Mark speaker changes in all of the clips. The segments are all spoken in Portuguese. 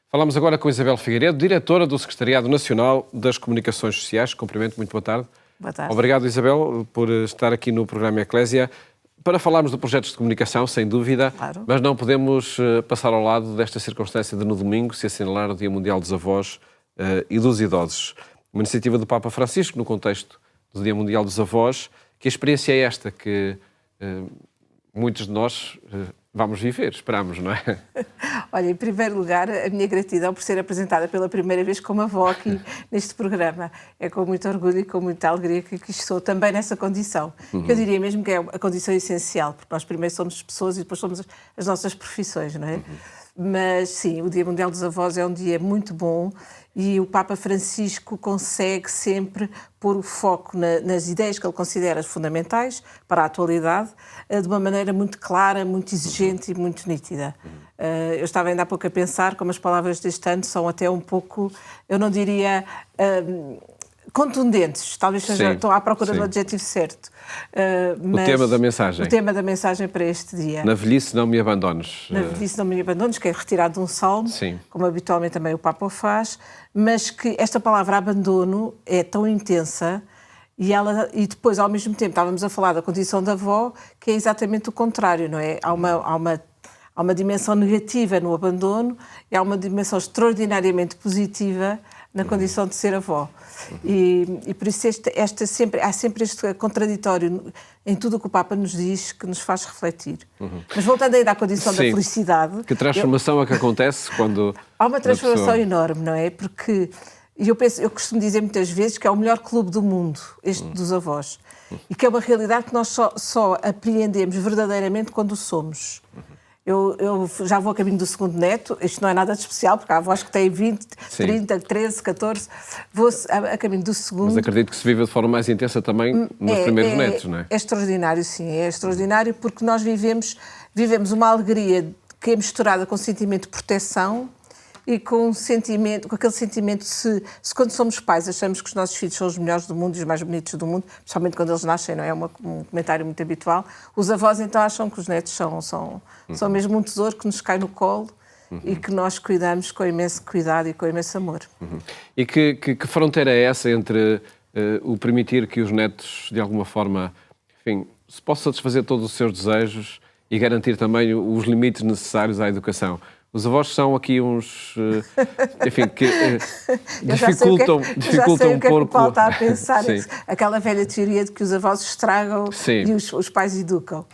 Speaker 1: Falamos agora com Isabel Figueiredo, diretora do Secretariado Nacional das Comunicações Sociais. Cumprimento, muito boa tarde.
Speaker 2: Boa tarde.
Speaker 1: Obrigado, Isabel, por estar aqui no programa Eclésia para falarmos de projetos de comunicação, sem dúvida,
Speaker 2: Claro.
Speaker 1: mas não podemos passar ao lado desta circunstância de, no domingo, se assinalar o Dia Mundial dos Avós e dos Idosos. Uma iniciativa do Papa Francisco, no contexto do Dia Mundial dos Avós. Que experiência é esta que muitos de nós vamos viver, esperamos, não é?
Speaker 2: Olha, em primeiro lugar, a minha gratidão por ser apresentada pela primeira vez como avó aqui neste programa. É com muito orgulho e com muita alegria que aqui estou também nessa condição. Eu diria mesmo que é a condição essencial, porque nós primeiro somos pessoas e depois somos as nossas profissões, não é? Mas sim, o Dia Mundial dos Avós é um dia muito bom e o Papa Francisco consegue sempre pôr o foco nas ideias que ele considera fundamentais para a atualidade, de uma maneira muito clara, muito exigente e muito nítida. Eu estava ainda há pouco a pensar como as palavras deste ano são até um pouco, eu não diria contundentes, talvez estou à procura do adjetivo certo.
Speaker 1: Mas o tema da mensagem.
Speaker 2: O tema da mensagem para este dia.
Speaker 1: Na velhice não me abandones.
Speaker 2: Na velhice não me abandones, que é retirado de um salmo,
Speaker 1: Sim.
Speaker 2: como habitualmente também o Papa o faz, mas que esta palavra abandono é tão intensa e depois, ao mesmo tempo, estávamos a falar da condição da avó, que é exatamente o contrário, não é? Há uma dimensão negativa no abandono e há uma dimensão extraordinariamente positiva na condição de ser avó. E por isso há sempre este contraditório em tudo o que o Papa nos diz que nos faz refletir. Mas voltando ainda à condição da felicidade...
Speaker 1: Que transformação é que acontece quando...
Speaker 2: Há uma transformação enorme, não é? Porque eu costumo dizer muitas vezes que é o melhor clube do mundo, este dos avós. E que é uma realidade que nós só apreendemos verdadeiramente quando o somos. Eu já vou a caminho do segundo neto, isto não é nada de especial, porque há avós que têm 20,
Speaker 1: Sim.
Speaker 2: 30, 13, 14, vou a caminho do segundo.
Speaker 1: Mas acredito que se vive de forma mais intensa também nos primeiros netos, não é?
Speaker 2: É extraordinário, sim, é extraordinário porque nós vivemos uma alegria que é misturada com um sentimento de proteção e com aquele sentimento se quando somos pais achamos que os nossos filhos são os melhores do mundo e os mais bonitos do mundo, principalmente quando eles nascem, não é? Um comentário muito habitual. Os avós então acham que os netos são mesmo um tesouro que nos cai no colo e que nós cuidamos com imenso cuidado e com imenso amor.
Speaker 1: E que fronteira é essa entre o permitir que os netos, de alguma forma, enfim, se possam satisfazer todos os seus desejos e garantir também os limites necessários à educação? Os avós são aqui uns, enfim, que dificultam um pouco...
Speaker 2: Já sei o que é que o Paulo está a pensar. Aquela velha teoria de que os avós estragam e os pais educam.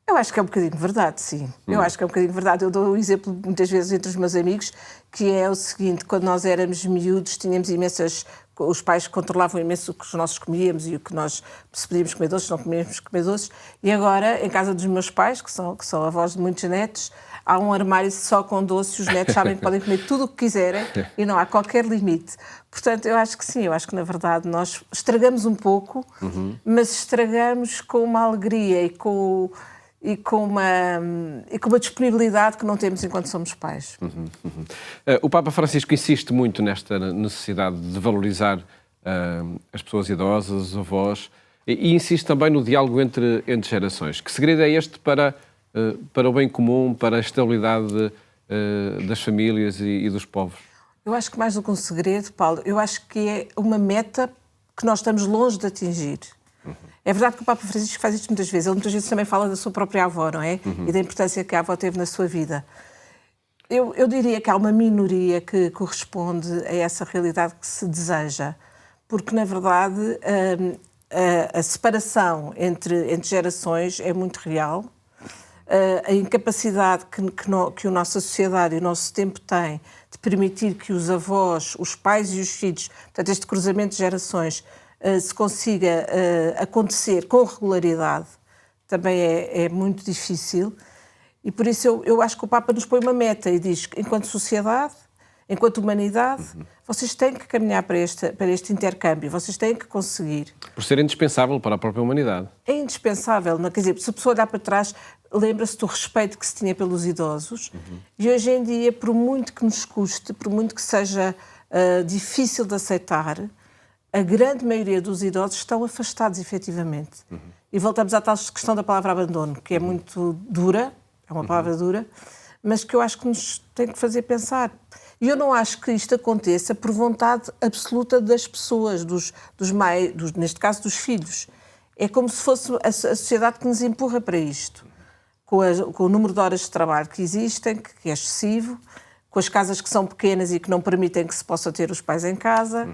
Speaker 2: Eu acho que é um bocadinho verdade, sim. Eu acho que é um bocadinho verdade. Eu dou um exemplo muitas vezes entre os meus amigos, que é o seguinte: quando nós éramos miúdos, tínhamos imensas... Os pais controlavam imenso o que os nossos comíamos e o que nós, se podíamos comer doces, não comíamos comer doces. E agora, em casa dos meus pais, que são avós de muitos netos, há um armário só com doces, os netos sabem que podem comer tudo o que quiserem e não há qualquer limite. Portanto, eu acho que sim, eu acho que na verdade nós estragamos um pouco, mas estragamos com uma alegria e com uma disponibilidade que não temos enquanto somos pais.
Speaker 1: O Papa Francisco insiste muito nesta necessidade de valorizar as pessoas idosas, os avós, e insiste também no diálogo entre gerações. Que segredo é este para o bem comum, para a estabilidade das famílias e dos povos?
Speaker 2: Eu acho que mais do que um segredo, Paulo, eu acho que é uma meta que nós estamos longe de atingir. É verdade que o Papa Francisco faz isto muitas vezes. Ele muitas vezes também fala da sua própria avó, não é? E da importância que a avó teve na sua vida. Eu diria que há uma minoria que corresponde a essa realidade que se deseja. Porque, na verdade, a separação entre gerações é muito real. A incapacidade que a nossa sociedade e o nosso tempo tem de permitir que os avós, os pais e os filhos, portanto, este cruzamento de gerações, se consiga acontecer com regularidade, também é muito difícil. E por isso eu acho que o Papa nos põe uma meta e diz que, enquanto sociedade, enquanto humanidade, vocês têm que caminhar para este intercâmbio, vocês têm que conseguir.
Speaker 1: Por ser indispensável para a própria humanidade.
Speaker 2: É indispensável, quer dizer, se a pessoa olhar para trás, lembra-se do respeito que se tinha pelos idosos, e hoje em dia, por muito que nos custe, por muito que seja difícil de aceitar, a grande maioria dos idosos estão afastados, efetivamente. E voltamos à tal questão da palavra abandono, que é muito dura, é uma palavra dura, mas que eu acho que nos tem que fazer pensar. E eu não acho que isto aconteça por vontade absoluta das pessoas, neste caso dos filhos. É como se fosse a sociedade que nos empurra para isto. Com o número de horas de trabalho que existem, que é excessivo, com as casas que são pequenas e que não permitem que se possa ter os pais em casa.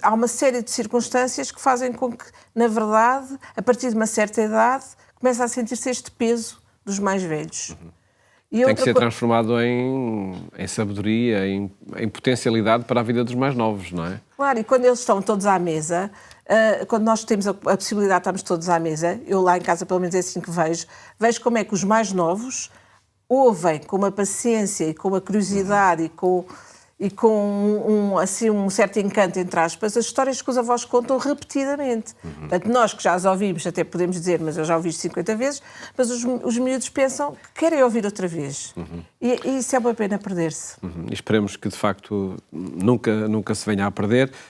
Speaker 2: Há uma série de circunstâncias que fazem com que, na verdade, a partir de uma certa idade, comece a sentir-se este peso dos mais velhos. E
Speaker 1: tem que ser transformado em sabedoria, em potencialidade para a vida dos mais novos, não é?
Speaker 2: Claro, e quando eles estão todos à mesa, quando nós temos a possibilidade de estarmos todos à mesa, eu lá em casa pelo menos é assim que vejo como é que os mais novos ouvem com uma paciência e com uma curiosidade e com um certo encanto, entre aspas, as histórias que os avós contam repetidamente. Portanto, nós que já as ouvimos, até podemos dizer, mas eu já ouvi 50 vezes, mas os miúdos pensam que querem ouvir outra vez. E isso é uma pena perder-se.
Speaker 1: E esperemos que, de facto, nunca se venha a perder.